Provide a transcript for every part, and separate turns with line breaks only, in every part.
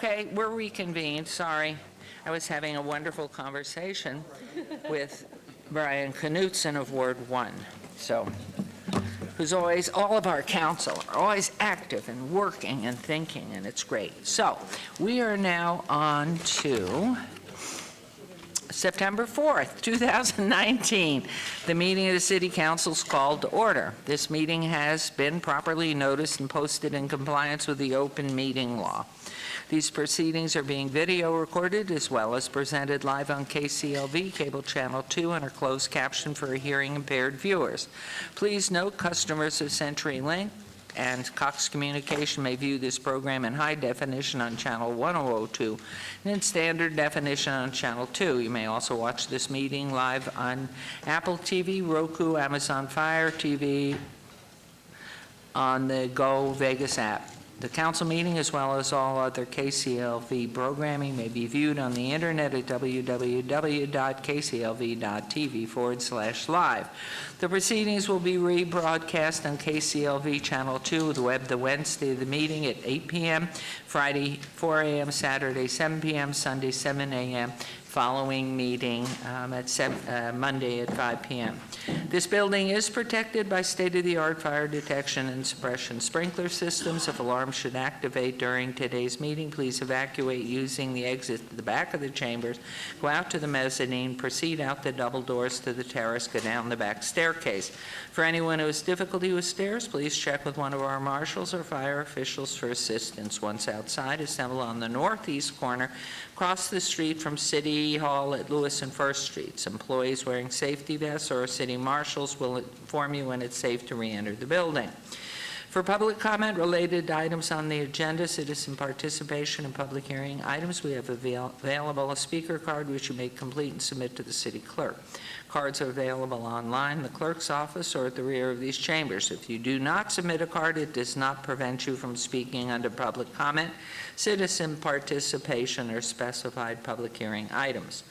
Okay, we're reconvened. Sorry. I was having a wonderful conversation with Brian Knutson of Ward 1. So, who's always, all of our council are always active and working and thinking, and it's great. So, we are now on to September 4th, 2019. The meeting of the City Council is called to order. This meeting has been properly noticed and posted in compliance with the open meeting law. These proceedings are being video recorded as well as presented live on KCLV, Cable Channel 2, and are closed captioned for hearing impaired viewers. Please note customers of CenturyLink and Cox Communication may view this program in high definition on channel 1002 and in standard definition on channel 2. You may also watch this meeting live on Apple TV, Roku, Amazon Fire TV, on the Go Vegas app. The council meeting, as well as all other KCLV programming, may be viewed on the internet at www.kclv.tv/live. The proceedings will be rebroadcast on KCLV Channel 2, the web, the Wednesday of the meeting at 8 p.m., Friday 4 a.m., Saturday 7 p.m., Sunday 7 a.m., following meeting at Monday at 5 p.m. This building is protected by state-of-the-art fire detection and suppression sprinkler systems. If alarms should activate during today's meeting, please evacuate using the exit to the back of the chambers, go out to the mezzanine, proceed out the double doors to the terrace, go down the back staircase. For anyone who has difficulty with stairs, please check with one of our marshals or fire officials for assistance. Once outside, assemble on the northeast corner, across the street from City Hall at Lewis and First Streets. Employees wearing safety vests or city marshals will inform you when it's safe to re-enter the building. For public comment related to items on the agenda, citizen participation and public hearing items, we have available a speaker card which you may complete and submit to the city clerk. Cards are available online in the clerk's office or at the rear of these chambers. If you do not submit a card, it does not prevent you from speaking under public comment, citizen participation, or specified public hearing items.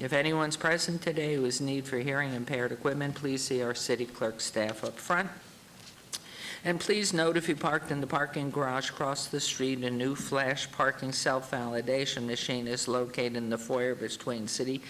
If anyone's present today who has need for hearing impaired equipment, please see our city clerk staff up front. And please note, if you parked in the parking garage across the street, a new flash parking self-validation machine is located in the foyer between City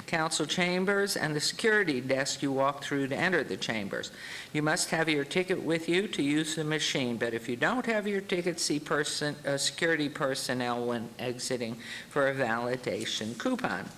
Council chambers and the security desk you walk through to enter the chambers. You must have your ticket with you to use the machine, but if you don't have your ticket, see security personnel when exiting for a validation coupon.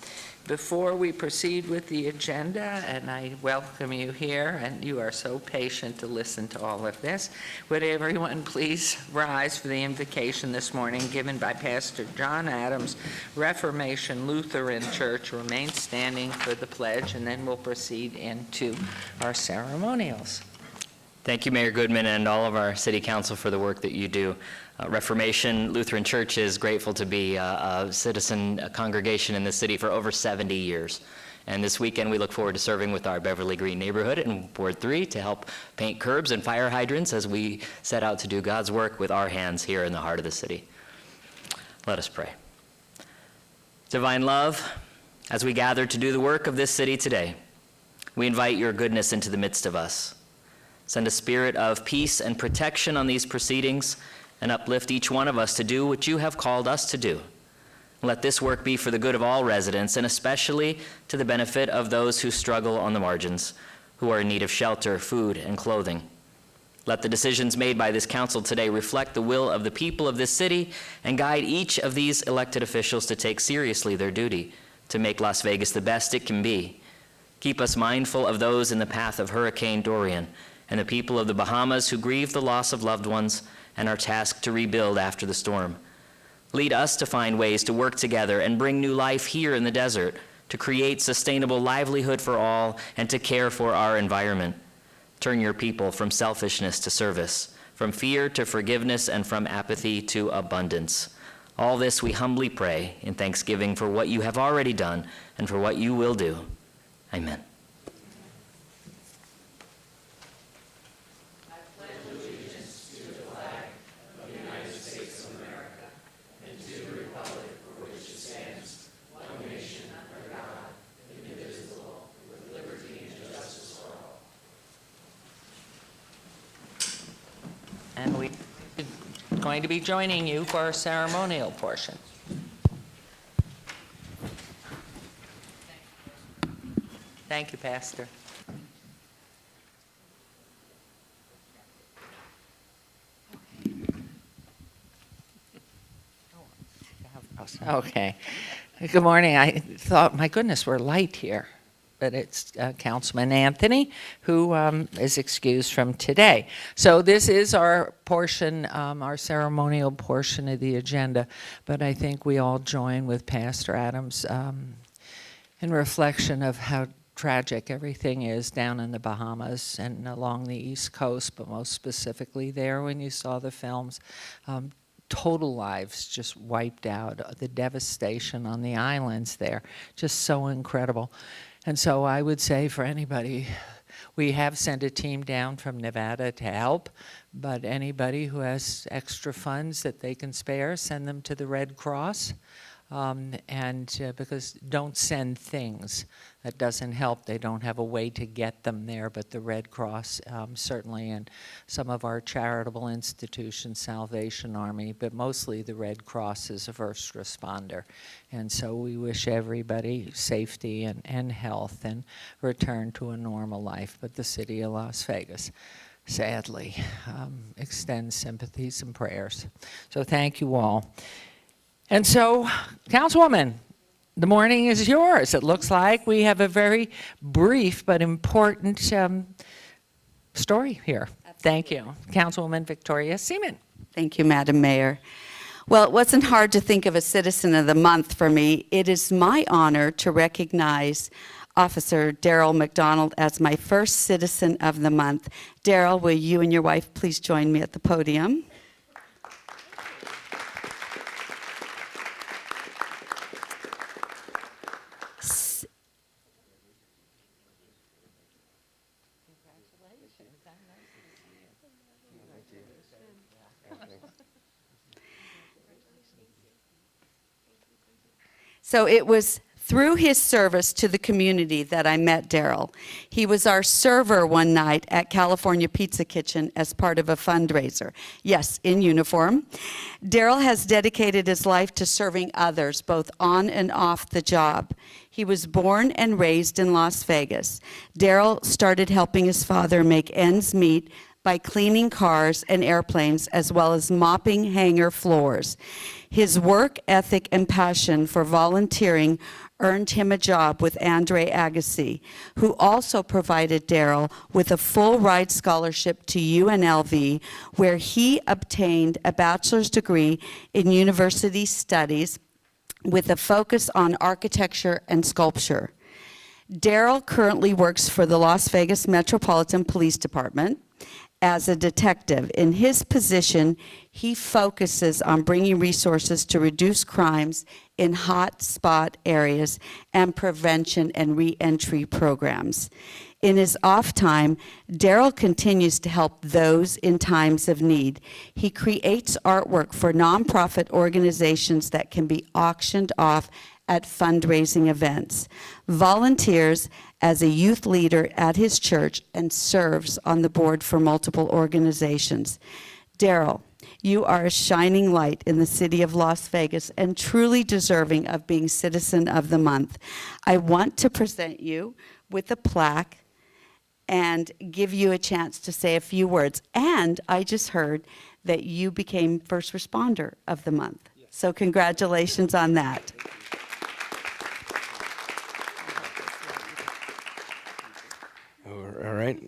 Before we proceed with the agenda, and I welcome you here, and you are so patient to listen to all of this, would everyone please rise for the invocation this morning given by Pastor John Adams, Reformation Lutheran Church. Remain standing for the pledge, and then we'll proceed into our ceremonials.
Thank you, Mayor Goodman, and all of our city council for the work that you do. Reformation Lutheran Church is grateful to be a citizen congregation in the city for over 70 years. And this weekend we look forward to serving with our Beverly Green neighborhood in Ward 3 to help paint curbs and fire hydrants as we set out to do God's work with our hands here in the heart of the city. Let us pray. Divine love, as we gather to do the work of this city today, we invite your goodness into the midst of us. Send a spirit of peace and protection on these proceedings, and uplift each one of us to do what you have called us to do. Let this work be for the good of all residents, and especially to the benefit of those who struggle on the margins, who are in need of shelter, food, and clothing. Let the decisions made by this council today reflect the will of the people of this city and guide each of these elected officials to take seriously their duty to make Las Vegas the best it can be. Keep us mindful of those in the path of Hurricane Dorian and the people of the Bahamas who grieve the loss of loved ones and are tasked to rebuild after the storm. Lead us to find ways to work together and bring new life here in the desert, to create sustainable livelihood for all and to care for our environment. Turn your people from selfishness to service, from fear to forgiveness, and from apathy to abundance. All this we humbly pray in thanksgiving for what you have already done and for what you will do. Amen.
And we going to be joining you for our ceremonial portion. Thank you, Pastor. Okay. Good morning. I thought, my goodness, we're light here. But it's Councilman Anthony, who is excused from today. So this is our portion, our ceremonial portion of the agenda. But I think we all join with Pastor Adams in reflection of how tragic everything is down in the Bahamas and along the East Coast, but most specifically there when you saw the films. Total lives just wiped out, the devastation on the islands there, just so incredible. And so I would say for anybody, we have sent a team down from Nevada to help, but anybody who has extra funds that they can spare, send them to the Red Cross. Because don't send things. That doesn't help. They don't have a way to get them there, but the Red Cross certainly, and some of our charitable institutions, Salvation Army, but mostly the Red Cross is a first responder. And so we wish everybody safety and health and return to a normal life. But the city of Las Vegas, sadly, extends sympathies and prayers. So thank you all. And so, Councilwoman, the morning is yours. It looks like we have a very brief but important story here. Absolutely. Thank you. Councilwoman Victoria Seaman.
Thank you, Madam Mayor. Well, it wasn't hard to think of a Citizen of the Month for me. It is my honor to recognize Officer Daryl McDonald as my first Citizen of the Month. Daryl, will you and your wife please join me at the podium? So it was through his service to the community that I met Daryl. He was our server one night at California Pizza Kitchen as part of a fundraiser. Yes, in uniform. Daryl has dedicated his life to serving others, both on and off the job. He was born and raised in Las Vegas. Daryl started helping his father make ends meet by cleaning cars and airplanes, as well as mopping hangar floors. His work ethic and passion for volunteering earned him a job with Andre Agassi, who also provided Daryl with a full ride scholarship to UNLV, where he obtained a bachelor's degree in university studies with a focus on architecture and sculpture. Daryl currently works for the Las Vegas Metropolitan Police Department as a detective. In his position, he focuses on bringing resources to reduce crimes in hot spot areas and prevention and re-entry programs. In his off time, Daryl continues to help those in times of need. He creates artwork for nonprofit organizations that can be auctioned off at fundraising events, volunteers as a youth leader at his church, and serves on the board for multiple organizations. Daryl, you are a shining light in the city of Las Vegas and truly deserving of being Citizen of the Month. I want to present you with a plaque and give you a chance to say a few words. And I just heard that you became First Responder of the Month. Yes. So congratulations on that.
All right.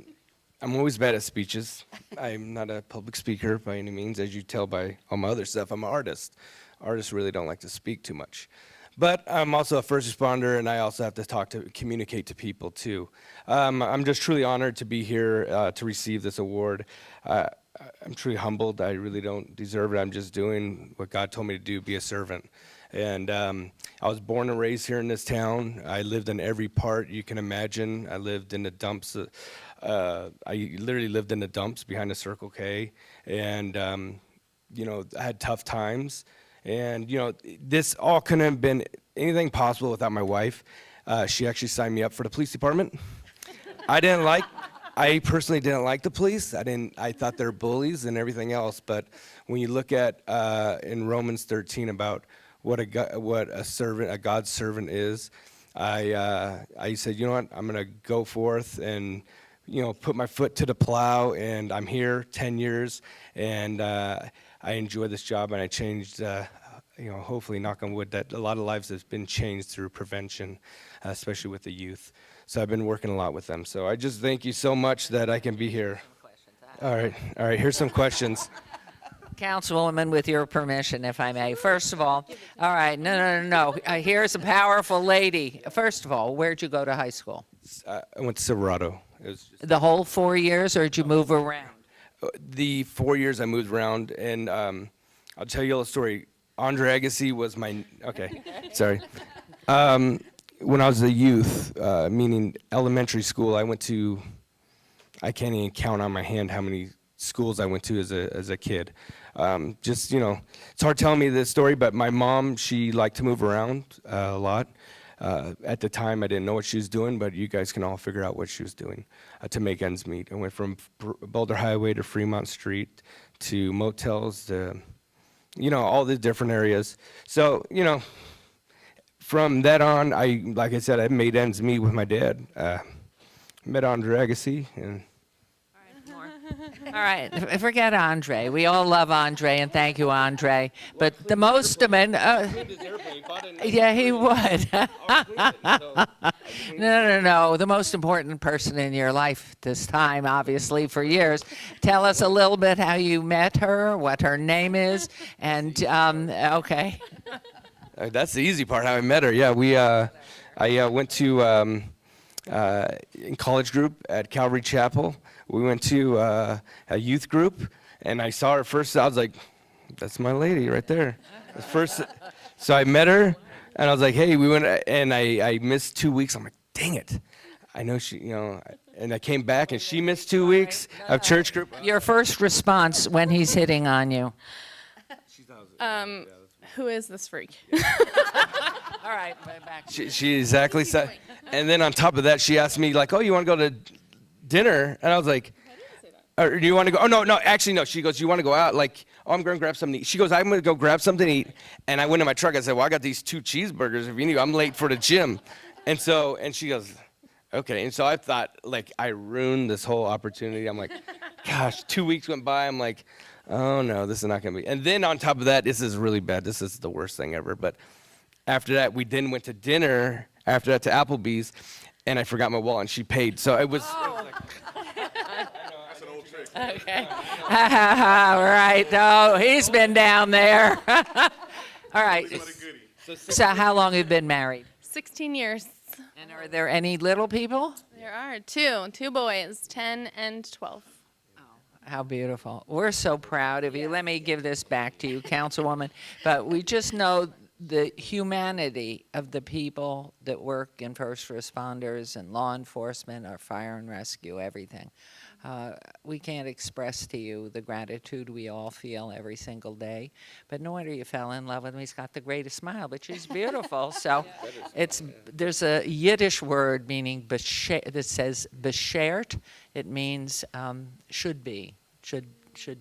I'm always bad at speeches. I'm not a public speaker by any means, as you tell by all my other stuff. I'm an artist. Artists really don't like to speak too much. But I'm also a first responder, and I also have to communicate to people too. I'm just truly honored to be here to receive this award. I'm truly humbled. I really don't deserve it. I'm just doing what God told me to do, be a servant. And I was born and raised here in this town. I lived in every part you can imagine. I lived in the dumps. I literally lived in the dumps behind the Circle K. And, I had tough times. And, this all couldn't have been anything possible without my wife. She actually signed me up for the police department. I didn't I personally didn't like the police. I thought they're bullies and everything else. But when you look at in Romans 13 about what a God's servant is, I said, you know what, I'm going to go forth and, put my foot to the plow, and I'm here 10 years, and I enjoy this job, and I changed, hopefully, knock on wood, that a lot of lives have been changed through prevention, especially with the youth. So I've been working a lot with them. So I just thank you so much that I can be here. All right, here's some questions.
Councilwoman, with your permission, if I may. First of all right, no. Here's a powerful lady. First of all, where'd you go to high school?
I went to Silverado. It was just
The whole 4 years, or did you move around?
the 4 years I moved around, and I'll tell you a little story. Andre Agassi was my, okay, sorry. When I was a youth, meaning elementary school, I can't even count on my hand how many schools I went to as a kid. It's hard telling me this story, but my mom, she liked to move around a lot. At the time, I didn't know what she was doing, but you guys can all figure out what she was doing to make ends meet. I went from Boulder Highway to Fremont Street to motels to, all the different areas. So, from that on, like I said, I made ends meet with my dad. Met Andre Agassi, and
All right, forget Andre. We all love Andre, and thank you, Andre. But the most of it, yeah, he would. No. The most important person in your life this time, obviously, for years. Tell us a little bit how you met her, what her name is, and, okay.
That's the easy part, how I met her. Yeah, I went to in college group at Calvary Chapel. We went to a youth group, and I saw her first. I was like, that's my lady right there. So I met her, and I was like, hey, we went, and I missed 2 weeks. I'm like, dang it. I know she, and I came back, and she missed 2 weeks of church group.
Your first response when he's hitting on you.
Who is this freak?
All right, back.
She exactly said. And then on top of that, she asked me, like, oh, you want to go to dinner? And I was like, or do you want to go? Oh, no, actually, no. She goes, you want to go out? Like, oh, I'm going to grab something to eat. She goes, I'm going to go grab something to eat. And I went in my truck. I said, well, I got these 2 cheeseburgers. If you need, I'm late for the gym. And she goes, okay. And so I thought, like, I ruined this whole opportunity. I'm like, gosh, 2 weeks went by. I'm like, oh, no, this is not going to be. And then on top of that, this is really bad. This is the worst thing ever. But after that, we then went to dinner after that to Applebee's, and I forgot my wallet, and she paid. So it was.
Okay. All right. Oh, he's been down there. All right. So how long have you been married?
16 years.
And are there any little people?
There are two boys, 10 and 12.
How beautiful. We're so proud of you. Let me give this back to you, Councilwoman. But we just know the humanity of the people that work in first responders and law enforcement or fire and rescue, everything. We can't express to you the gratitude we all feel every single day. But no wonder you fell in love with him. He's got the greatest smile, but she's beautiful. So there's a Yiddish word meaning that says beschert. It means should be, should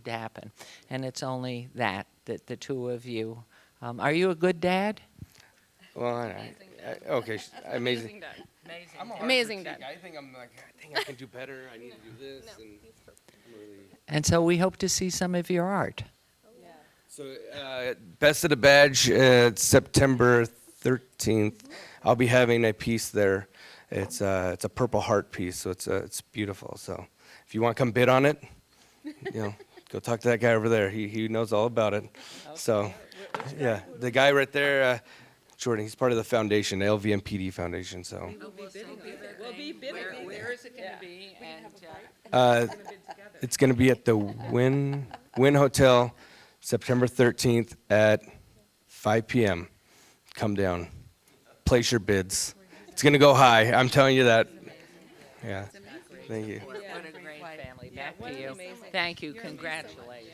happen. And it's only that the two of you. Are you a good dad?
Well, okay, amazing.
dad.
I'm a hard
Amazing
critique.
dad.
I think I can do better. I need to do this.
And so we hope to see some of your art.
So, Best of the Badge, September 13th. I'll be having a piece there. It's a Purple Heart piece, so it's beautiful. So, if you want to come bid on it, go talk to that guy over there. He knows all about it. So, yeah, the guy right there, Jordan. He's part of the foundation, the LVMPD Foundation. So.
Where is it going to be?
It's going to be at the Wynn Hotel, September 13th at 5 p.m. Come down. Place your bids. It's going to go high. I'm telling you that. Yeah. Thank you.
What a great family. Back to you. Thank you. Congratulations.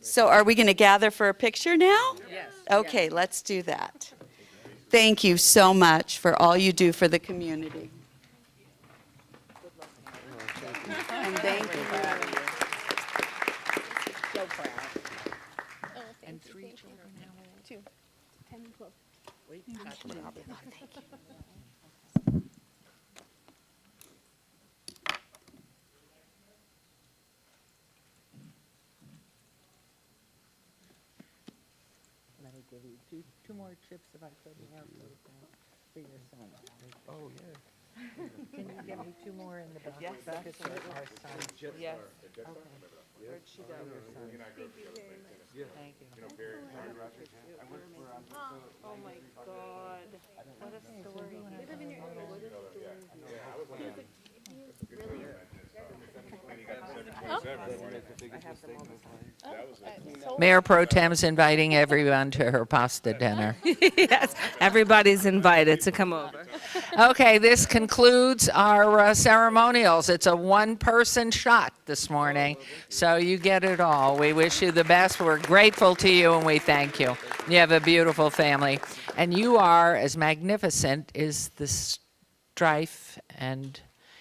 So are we going to gather for a picture now?
Yes.
Okay, let's do that. Thank you so much for all you do for the community. And thank you.
Oh, thank
And
you,
three
thank you.
children, how old?
2, 10 and 12.
Wait, you got them. Let me give you two more chips if I could have for your son.
Oh, yeah.
Can you get me two more in the back? Yes, for our son.
Yes.
Where'd she go, your son? Thank you.
Oh my God. What a story.
Mayor Pro Tem's inviting everyone to her pasta dinner.
Yes, everybody's invited to come over.
Okay, this concludes our ceremonials. It's a one-person shot this morning, so you get it all. We wish you the best. We're grateful to you, and we thank you. You have a beautiful family, and you are as magnificent as the strife and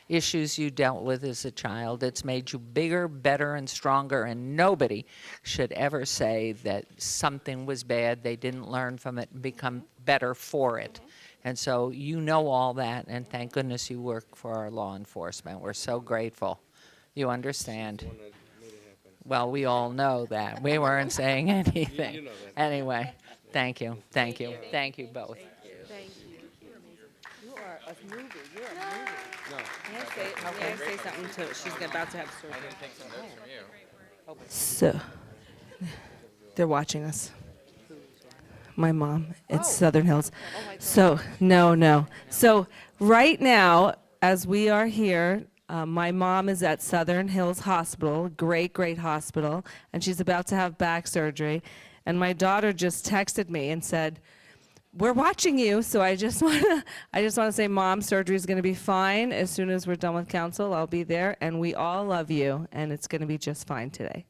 issues you dealt with as a child. It's made you bigger, better, and stronger, and nobody should ever say that something was bad, they didn't learn from it and become better for it. And so you know all that, and thank goodness you work for our law enforcement. We're so grateful. You understand? Well, we all know that. We weren't saying anything. Anyway, thank you, thank you, thank you both.
You are a movie. You're a movie. May I say something to? She's about to have surgery. So, they're watching us. My mom. It's Southern Hills. So no. So right now, as we are here, my mom is at Southern Hills Hospital, great hospital, and she's about to have back surgery. And my daughter just texted me and said, "We're watching you." So I just want to say, Mom, surgery is going to be fine. As soon as we're done with council, I'll be there, and we all love you, and it's going to be just fine today.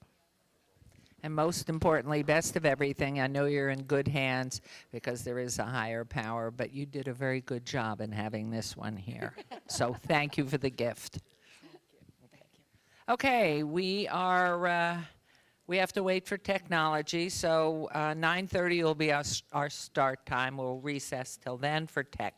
And most importantly, best of everything, I know you're in good hands because there is a higher power, but you did a very good job in having this one here. So thank you for the gift. Okay, we have to wait for technology, so 9:30 will be our start time. We'll recess till then for tech.